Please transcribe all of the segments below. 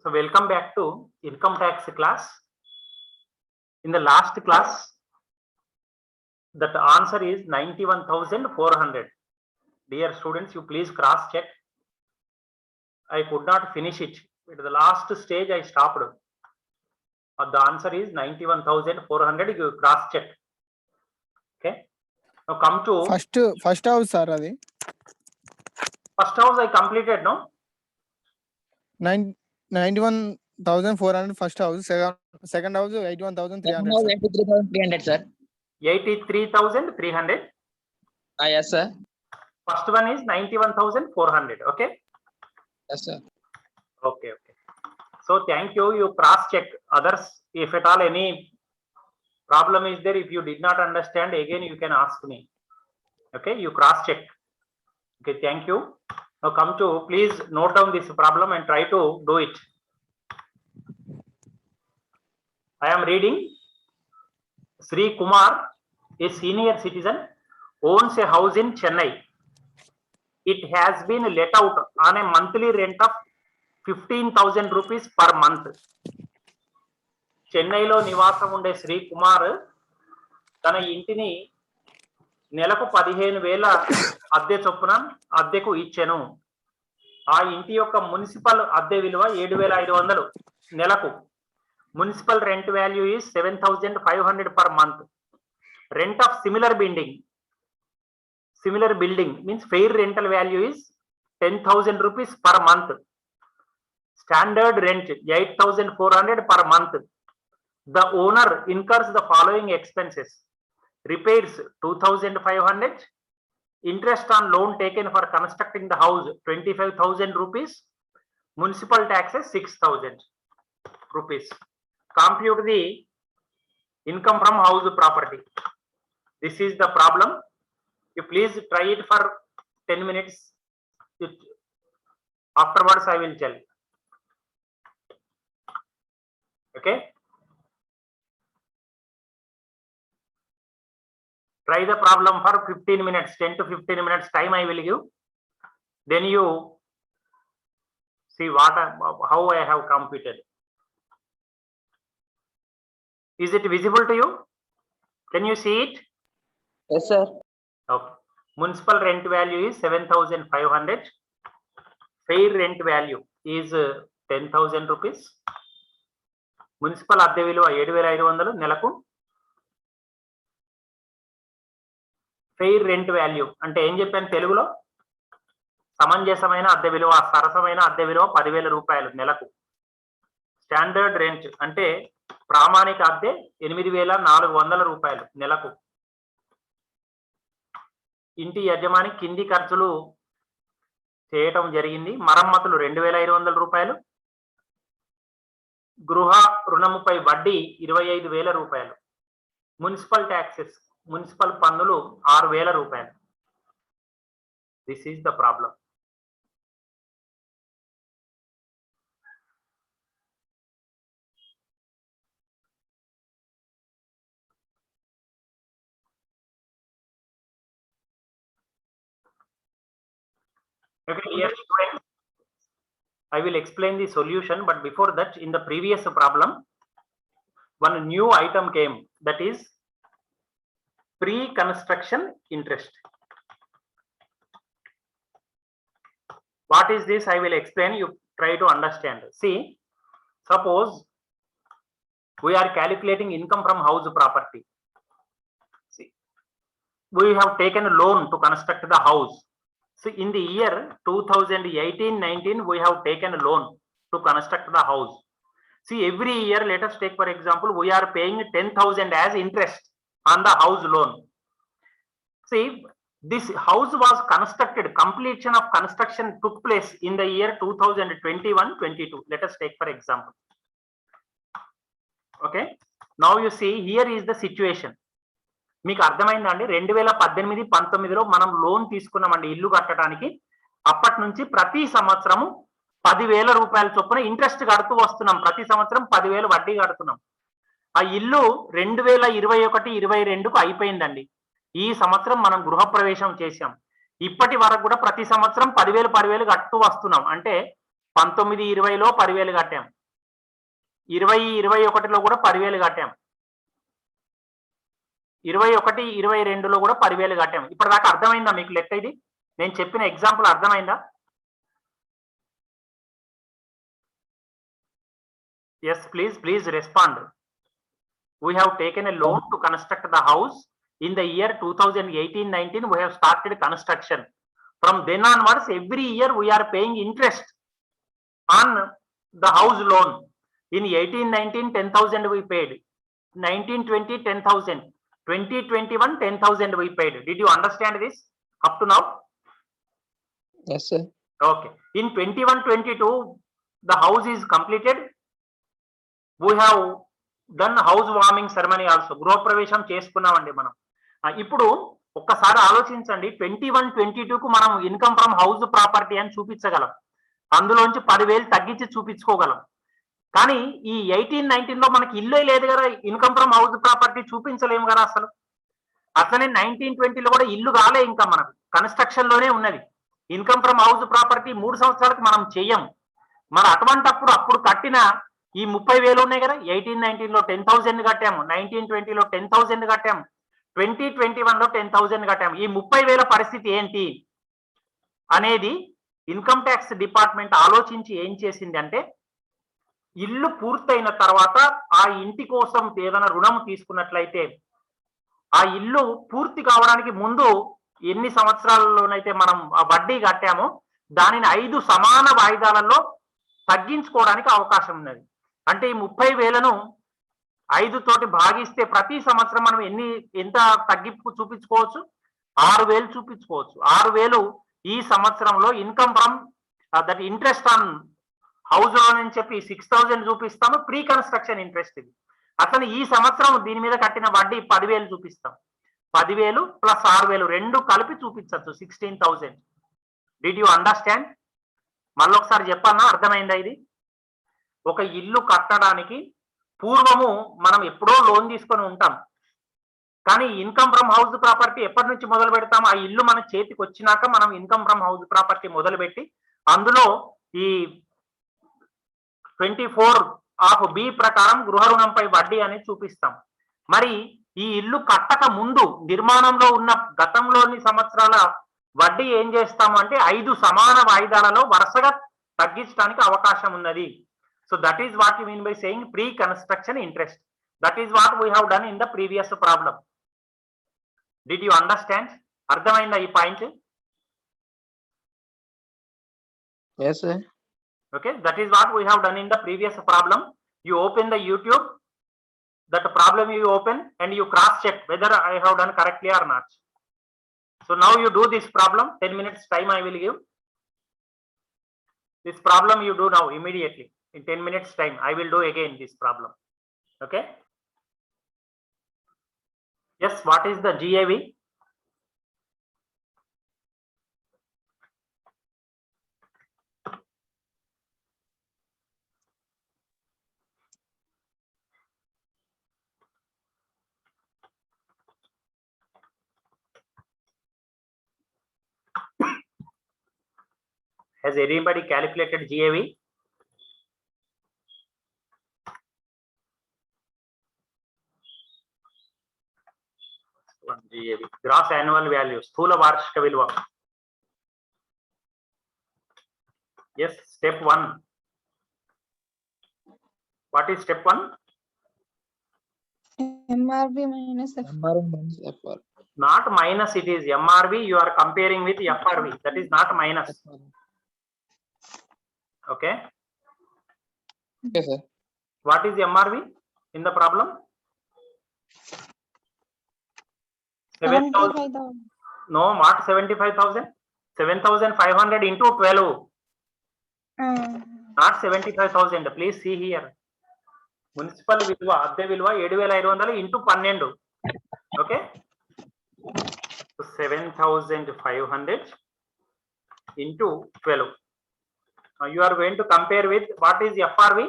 So welcome back to income tax class. In the last class, that answer is 91,400. Dear students, you please cross check. I could not finish it. At the last stage, I stopped. The answer is 91,400. You cross check. Okay. Now come to first house, sir. Adi. First house I completed, no? 91,400 first house. Second house 81,300. 83,300, sir. 83,300. Yes, sir. First one is 91,400. Okay. Yes, sir. Okay. So thank you. You cross check. Others, if at all any problem is there, if you did not understand, again you can ask me. Okay, you cross check. Okay, thank you. Now come to, please note down this problem and try to do it. I am reading. Sri Kumar, a senior citizen, owns a house in Chennai. It has been let out on a monthly rent of 15,000 rupees per month. చెన్నైలో నివాసం ఉండే శ్రీ కుమార్ తన ఇంటిని నెలకు 15,000 అద్దె చొప్పున అద్దెకు ఇచ్చెను. ఆ ఇంటి యొక్క మున్సిపల్ అద్దె విలువ 7,500 నెలకు. Municipal rent value is 7,500 per month. Rent of similar building means fair rental value is 10,000 rupees per month. Standard rent 8,400 per month. The owner incurs the following expenses: repairs 2,500, interest on loan taken for constructing the house 25,000 rupees, municipal taxes 6,000 rupees. Compute the income from house property. This is the problem. You please try it for 10 minutes. Afterwards I will tell. Okay. Try the problem for 15 minutes, 10 to 15 minutes time I will give. Then you see how I have computed. Is it visible to you? Can you see it? Yes, sir. Okay. Municipal rent value is 7,500. Fair rent value is 10,000 rupees. Municipal అద్దె విలువ 7,500 నెలకు. Fair rent value అంటే ఏం చెప్పాను తెలుగులో? సమంజసమైన అద్దె విలువ, సరసమైన అద్దె విలువ 10,000 రూపాయలు నెలకు. స్టాండర్డ్ రెంట్ అంటే ప్రామాణిక అద్దె 8,400 రూపాయలు నెలకు. ఇంటి యజమాని కింది ఖర్చులు చేయటం జరిగింది. మరమ్మతులు 2,500 రూపాయలు. గృహ రుణముపై వడ్డీ 25,000 రూపాయలు. మున్సిపల్ ట్యాక్సెస్, మున్సిపల్ పన్నులు 6,000 రూపాయలు. This is the problem. Okay, dear students, I will explain the solution, but before that, in the previous problem, one new item came, that is pre-construction interest. What is this? I will explain. You try to understand. See, suppose we are calculating income from house property. See, we have taken a loan to construct the house. So in the year 2018-19, we have taken a loan to construct the house. See, every year, let us take for example, we are paying 10,000 as interest on the house loan. See, this house was constructed, completion of construction took place in the year 2021-22. Let us take for example. Okay, now you see, here is the situation. మీకు అర్థమైందండి? 2018-19లో మనం loan తీసుకున్నామండి ఇల్లు కట్టడానికి. అప్పటి నుంచి ప్రతి సంవత్సరము 10,000 రూపాయల చొప్పున ఇంట్రెస్ట్ కడుతూ వస్తున్నాం. ప్రతి సంవత్సరం 10,000 వడ్డీ కడుతున్నాం. ఆ ఇల్లు 2021-22కు అయిపోయిందండి. ఈ సంవత్సరం మనం గృహప్రవేశం చేశాం. ఇప్పటి వరకు కూడా ప్రతి సంవత్సరం 10,000 కడుతూ వస్తున్నాం. అంటే 19, 20లో 10,000 కట్టాం. 20, 21లో కూడా 10,000 కట్టాం. 21, 22లో కూడా 10,000 కట్టాం. ఇప్పటిదాకా అర్థమైందా మీకు లెక్క ఇది? నేను చెప్పిన ఎగ్జాంపుల్ అర్థమైందా? Yes, please respond. We have taken a loan to construct the house. In the year 2018-19, we have started construction. From then onwards, every year we are paying interest on the house loan. In 18-19, 10,000 we paid. 19-20, 10,000. 20-21, 10,000 we paid. Did you understand this up to now? Yes, sir. Okay. In 21-22, the house is completed. We have done house warming ceremony also. గృహప్రవేశం చేసుకున్నామండి మనం. ఇప్పుడు ఒక్కసారి ఆలోచించండి, 21-22కు మనం income from house property అని చూపించగలం. అందులోంచి 10,000 తగ్గించి చూపించుకోగలం. కానీ ఈ 18-19లో మనకి ఇల్లే లేదు కదా, ఇన్కమ్ ఫ్రమ్ హౌస్ ప్రాపర్టీ చూపించలేము కదా అసలు. అట్లనే 19-20లో కూడా ఇల్లు కాలే, ఇంకా మనకు కన్స్ట్రక్షన్ లోనే ఉన్నది. ఇన్కమ్ ఫ్రమ్ హౌస్ ప్రాపర్టీ 3 సంవత్సరాలకు మనం చెయ్యం. మరి అటువంటప్పుడు అప్పుడు కట్టిన ఈ 30,000 ఉన్నాయి కదా, 18-19లో 10,000 కట్టాము, 19-20లో 10,000 కట్టాము, 20-21లో 10,000 కట్టాము. ఈ 30,000 పరిస్థితి ఏంటి అనేది ఇన్కమ్ ట్యాక్స్ డిపార్ట్మెంట్ ఆలోచించి ఏం చేసింది అంటే, ఇల్లు పూర్తయిన తర్వాత ఆ ఇంటి కోసం ఏదైనా రుణం తీసుకున్నట్లయితే ఆ ఇల్లు పూర్తి కావడానికి ముందు ఎన్ని సంవత్సరాల్లోనైతే మనం ఆ వడ్డీ కట్టామో దానిని 5 సమాన వాయిదాలలో తగ్గించుకోవడానికి అవకాశం ఉన్నది. అంటే ఈ 30,000ను 5 తోటి భాగిస్తే ప్రతి సంవత్సరం మనం ఎంత తగ్గింపు చూపించుకోవచ్చు? 6,000 చూపించుకోవచ్చు. 6,000 ఈ సంవత్సరంలో income from that interest on house loan అని చెప్పి 6,000 చూపిస్తాము, ప్రీ కన్స్ట్రక్షన్ ఇంట్రెస్ట్ ఇది. అట్లనే ఈ సంవత్సరం దీని మీద కట్టిన వడ్డీ 10,000 చూపిస్తాం. 10,000 ప్లస్ 6,000 రెండు కలిపి చూపించచ్చు, 16,000. Did you understand? మళ్ళీ ఒకసారి చెప్పన్నా, అర్థమైందా ఇది? ఒక ఇల్లు కట్టడానికి పూర్వము మనం ఎప్పుడో లోన్ తీసుకొని ఉంటాం, కానీ ఇన్కమ్ ఫ్రమ్ హౌస్ ప్రాపర్టీ ఎప్పటి నుంచి మొదలు పెడతాం? ఆ ఇల్లు మన చేతికి వచ్చినాక మనం ఇన్కమ్ ఫ్రమ్ హౌస్ ప్రాపర్టీ మొదలుపెట్టి అందులో ఈ 24(b) ప్రకారం గృహ రుణంపై వడ్డీ అనేది చూపిస్తాం. మరి ఈ ఇల్లు కట్టక ముందు నిర్మాణంలో ఉన్న గతంలోని సంవత్సరాల వడ్డీ ఏం చేస్తాము అంటే 5 సమాన వాయిదాలలో వరుసగా తగ్గించడానికి అవకాశం ఉన్నది. So that is what we mean by saying pre-construction interest. That is what we have done in the previous problem. Did you understand? అర్థమైందా ఈ point? Yes, sir. Okay, that is what we have done in the previous problem. You open the YouTube, that problem you open and you cross check whether I have done correctly or not. So now you do this problem. 10 minutes time I will give. This problem you do now immediately. In 10 minutes time I will do again this problem. Okay. Yes, what is the GAV? Has anybody calculated GAV? GAV, gross annual value, స్థూల వార్షిక విలువ. Yes, step 1. What is step 1? MRV minus F. MRV minus FR. Not minus, it is MRV. You are comparing with FRV. That is not minus. Okay. Okay, sir. What is MRV in the problem? 7,000. 75,000. No, not 75,000. 7,500 into 12. Not 75,000. Please see here. Municipal విలువ, అద్దె విలువ 7,500 into 12. Okay, 7,500 into 12. You are going to compare with what is FRV?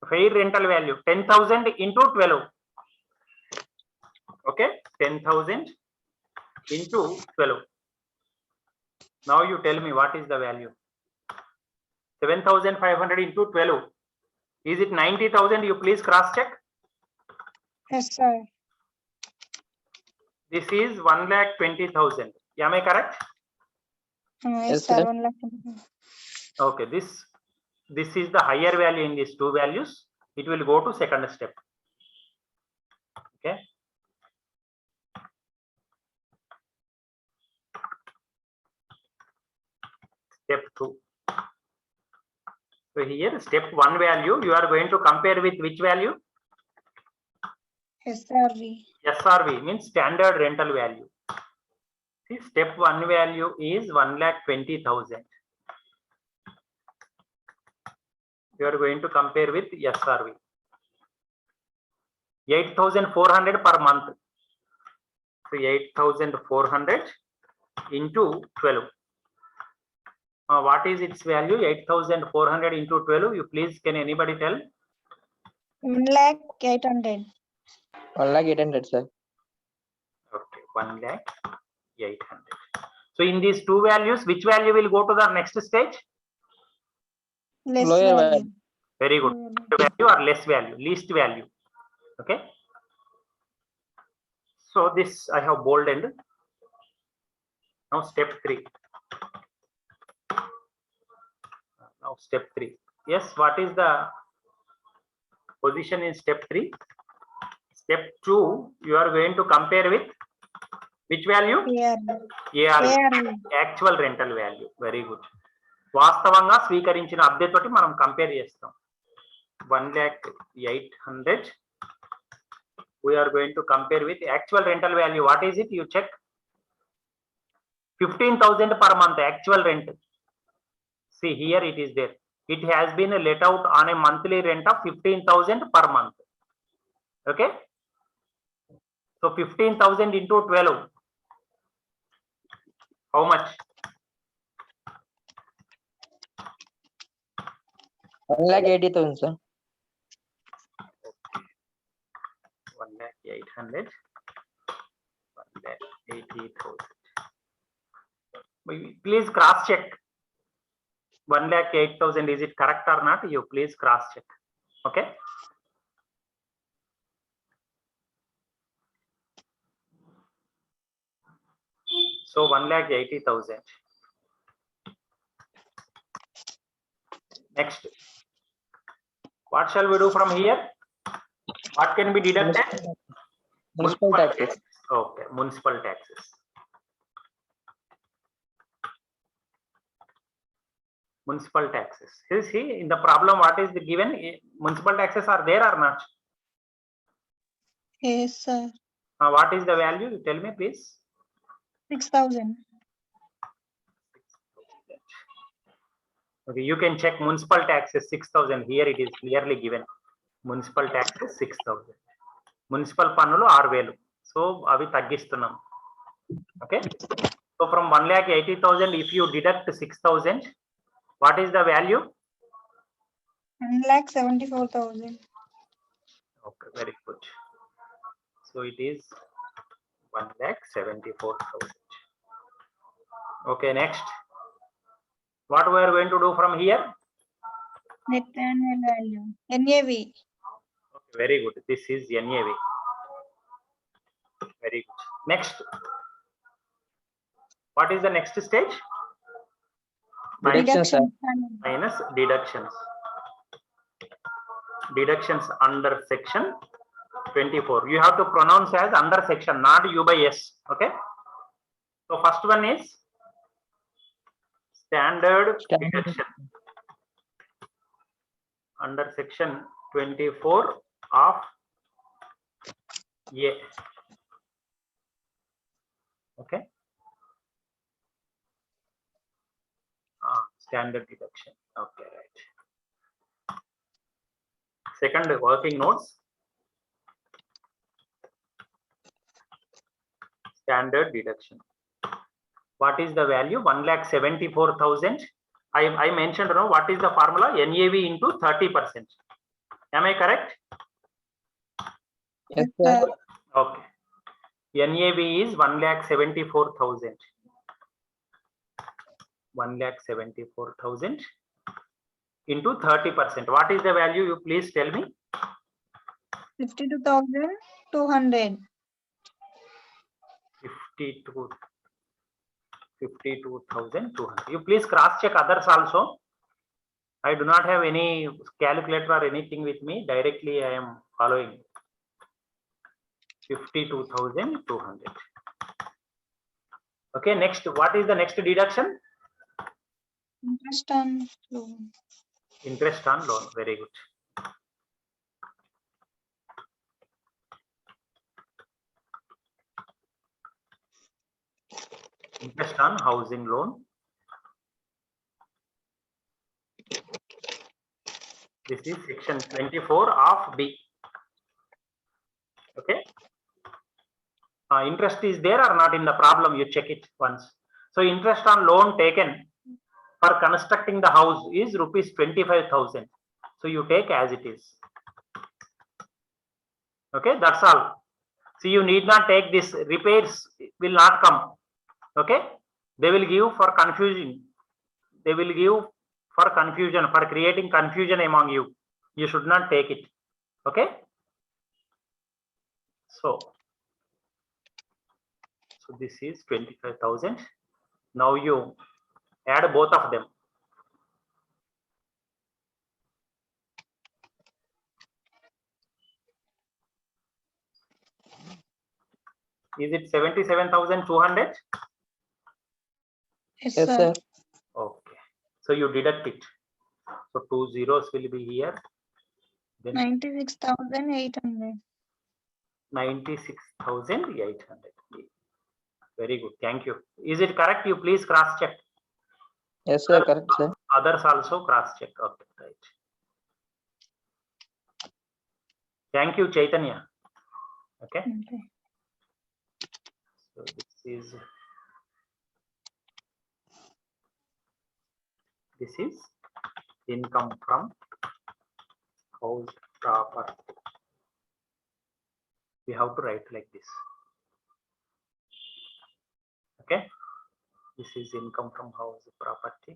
Fair rental value, 10,000 into 12. Okay, 10,000 into 12. Now you tell me what is the value. 7,500 into 12. Is it 90,000? You please cross check. Yes, sir. This is 1,20,000. Am I correct? Yes, Yes, sir. sir. 1 lakh. Okay, this is the higher value in these two values. It will go to second step. Okay. Step 2. So here step 1 value you are going to compare with which value? SRV. SRV means standard rental value. See, step 1 value is 1,20,000. You are going to compare with SRV. 8,400 per month. So 8,400 into 12. What is its value? 8,400 into 12. You please, can anybody tell? 1,08,000. 1,08,000, sir. Okay, 1,08,000. So in these two values, which value will go to the next stage? Less Lower value. value. Very good. Value or less value, least value. Okay. So this I have bolded. Now step 3. Now step 3. Yes, what is the position in step 3? Step 2, you are going to compare with which value? ARV, actual rental value. Very good. వాస్తవంగా స్వీకరించిన అద్దె తోటి మనం compare చేస్తాం. 1,08,000. We are going to compare with actual rental value. What is it? You check. 15,000 per month actual rent. See here it is there. It has been let out on a monthly rent of 15,000 per month. Okay. So 15,000 into 12. How much? 1,80,000, sir. 1,08,000. 1,80,000. Please cross check. 1,08,000, is it correct or not? You please cross check. Okay. So 1,80,000. Next, what shall we do from here? What can be deducted? Municipal taxes. Okay, municipal taxes. Municipal taxes. You see in the problem what is the given? Municipal taxes are there or not? Yes, sir. What is the value? You tell me please. 6,000. Okay, you can check municipal taxes 6,000. Here it is clearly given. Municipal taxes 6,000. Municipal పన్నులు 6,000. So అవి తగ్గిస్తున్నాం. Okay. So from 1,80,000 if you deduct 6,000, what is the value? 1,74,000. Okay, very good. So it is 1,74,000. Okay, next. What we are going to do from here? Net annual value. NAV. Okay, very good. This is NAV. Very good. Next. What is the next stage? Deduction, sir. Minus deductions. Deductions under section 24. You have to pronounce as under section, not U by S. Okay. So first one is standard deduction under section 24 of A. Okay. Standard deduction. Okay, right. Second, working notes. Standard deduction. What is the value? 1,74,000. I mentioned, no, what is the formula? NAV into 30%. Am I correct? Yes, sir. Okay. NAV is 1,74,000. 1,74,000 into 30%. What is the value? You please tell me. 52,200. 52,200. You please cross check others also. I do not have any calculator or anything with me. Directly I am following. 52,200. Okay, next, what is the next deduction? Interest on loan. Interest on loan. Very good. Interest on housing loan. This is section 24 of B. Okay. Interest is there or not in the problem? You check it once. So interest on loan taken for constructing the house is rupees 25,000. So you take as it is. Okay, that's all. So you need not take this. Repairs will not come. Okay, they will give for confusion. They will give for confusion, for creating confusion among you. You should not take it. Okay. So this is 25,000. Now you add both of them. Is it 77,200? Yes, Yes, sir. sir. Okay. So you deduct it. So 2 zeros will be here. Then 96,800. 96,800. Very good. Thank you. Is it correct? You please cross check. Yes, sir. Correct, sir. Others also cross check. Okay, right. Thank you, Chaitanya. Okay. Okay. So this is income from house property. We have to write like this. Okay. This is income from house property.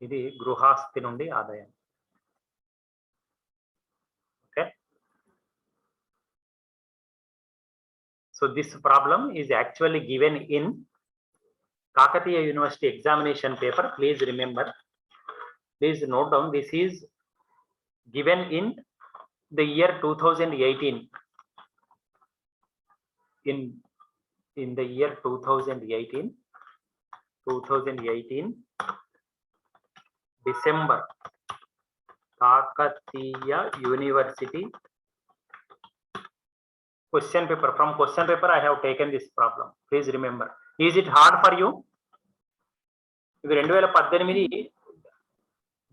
ఇది గృహాస్తి నుండి ఆదాయం. Okay. So this problem is actually given in Kakatiya University examination paper. Please remember. Please note down. This is given in the year 2018. In the year 2018. December, Kakatiya University question paper. From question paper I have taken this problem. Please remember. Is it hard for you? ఇది 2018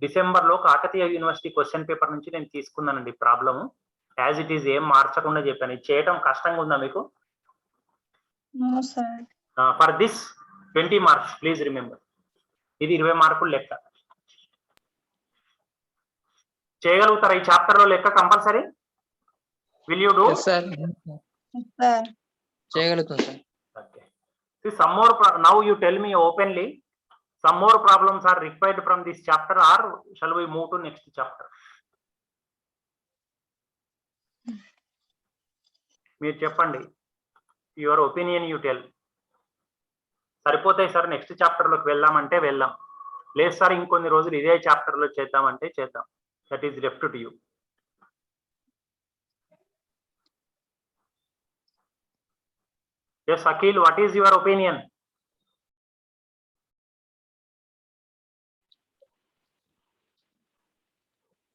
December లో Kakatiya university question paper నుంచి నేను తీసుకున్నానండి problem. As it is ఏం మార్చకుండా చెప్పాను. ఇది చేయడం కష్టంగా ఉందా మీకు? No, sir. For this 20 marks please remember. ఇది 20 మార్కులు లెక్క. చేయగలుగుతారా ఈ చాప్టర్ లో లెక్క compulsory? Will you do? Yes, sir. Yes, sir. చేయగలుగుతాం, sir. Okay. See, some more now you tell me openly. Some more problems are required from this chapter, or shall we move to next chapter? మీరు చెప్పండి. Your opinion you tell. సరిపోతాయి sir next chapter లోకి వెళ్దామంటే వెళ్దాం. లేదు sir ఇంకొన్ని రోజులు ఇదే చాప్టర్ లో చేద్దామంటే చేద్దాం. That is left to you. Yes, Akhil, what is your opinion?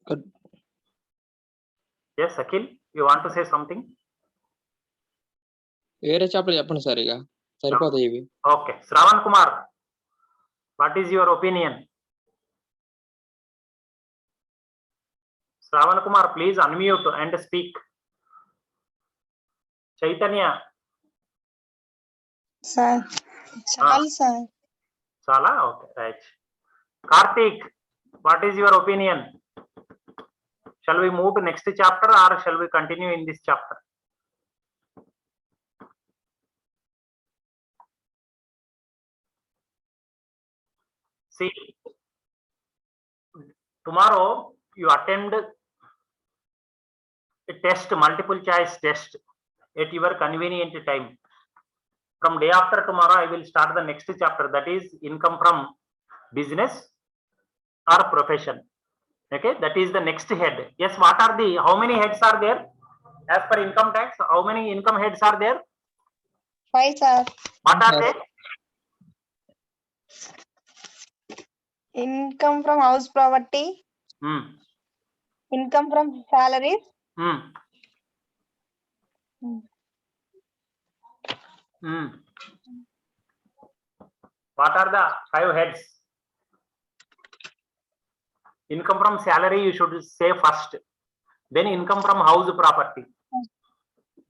Good. Yes, Akhil, you want to say something? వేరే చాప్టర్ చెప్పండి సార్, ఇక సరిపోతాయి ఇవి. Okay, Shravan Kumar, what is your opinion? Shravan Kumar, please unmute and speak. Chaitanya. Sir. Chal, sir. Chala? Okay, right. Karthik, what is your opinion? Shall we move to next chapter or shall we continue in this chapter? See, tomorrow you attend a test, multiple choice test at your convenient time. From day after tomorrow, I will start the next chapter, that is income from business or profession. Okay, that is the next head. Yes, what are the, how many heads are there as per income tax? How many income heads are there? 5, sir. What are they? Income from house property, Hmm. income from salaries, Hmm. Hmm. What are the 5 heads? Income from salary you should say first. Then income from house property.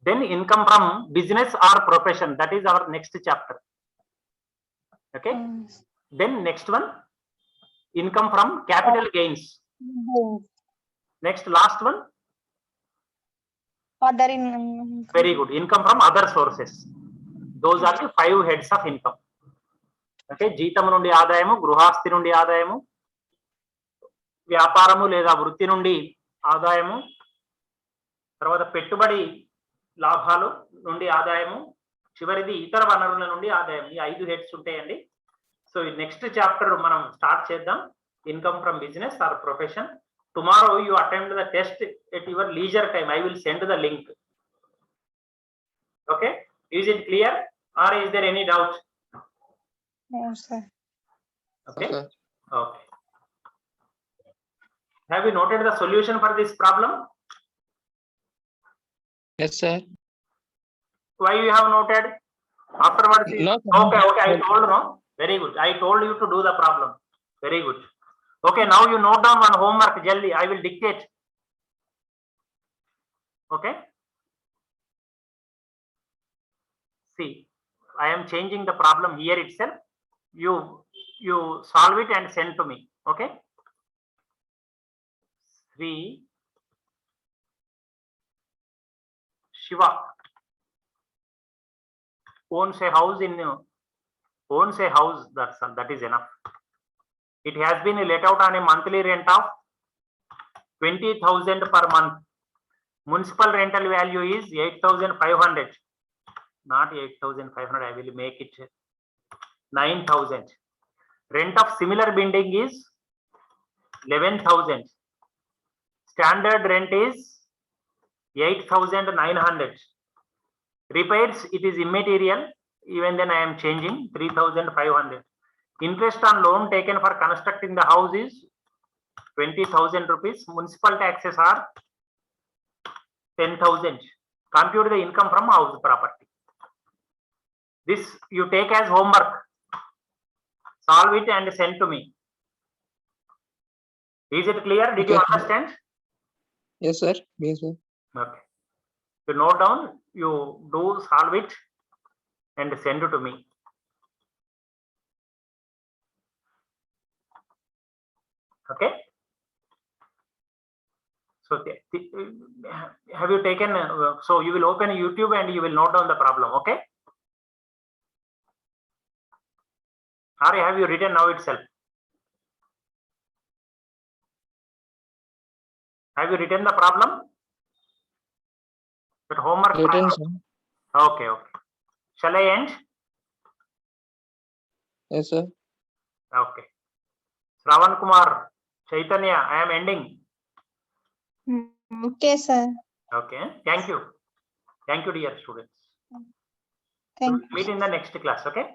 Then income from business or profession. That is our next chapter. Okay. Then next one, income from capital gains. Next, last one, other in very good, income from other sources. Those are the 5 heads of income. Okay, జీతం నుండి ఆదాయము, గృహస్థి నుండి ఆదాయము, వ్యాపారము లేదా వృత్తి నుండి ఆదాయము, తర్వాత పెట్టుబడి లాభాలు నుండి ఆదాయము, చివరిది ఇతర వనరుల నుండి ఆదాయం. ఈ 5 హెడ్స్ ఉంటాయండి. సో నెక్స్ట్ చాప్టర్ మనం స్టార్ట్ చేద్దాం, income from business or profession. Tomorrow you attend the test at your leisure time. I will send the link. Okay, is it clear or is there any doubt? No, sir. Okay. Okay. Okay. Have you noted the solution for this problem? Yes, sir. Why you have noted? Afterwards. No, Okay, okay. I told no. Very good. I told you to do the problem. Very good. Okay, now you note down one homework. Jaldi, I will dictate. Okay. See, I am changing the problem here itself. You solve it and send to me. Okay. Sri Shiva owns a house that is enough. It has been let out on a monthly rent of 20,000 per month. Municipal rental value is 8,500. Not 8,500. I will make it 9,000. Rent of similar building is 11,000. Standard rent is 8,900. Repairs, it is immaterial. Even then I am changing 3,500. Interest on loan taken for constructing the house is 20,000 rupees. Municipal taxes are 10,000. Compute the income from house property. This you take as homework. Solve it and send to me. Is it clear? Did you Okay. understand? Yes, sir. Yes, sir. Okay. You note down, you do solve it and send it to me. Okay. So have you taken, so you will open YouTube and you will note down the problem. Okay. Or have you written now itself? Have you written the problem? That homework Written, problem? sir. Okay, okay. Shall I end? Yes, sir. Okay. Shravan Kumar, Chaitanya, I am ending. Okay, sir. Okay. Thank you. Thank you, dear students. Thank Meet in the next class. Okay.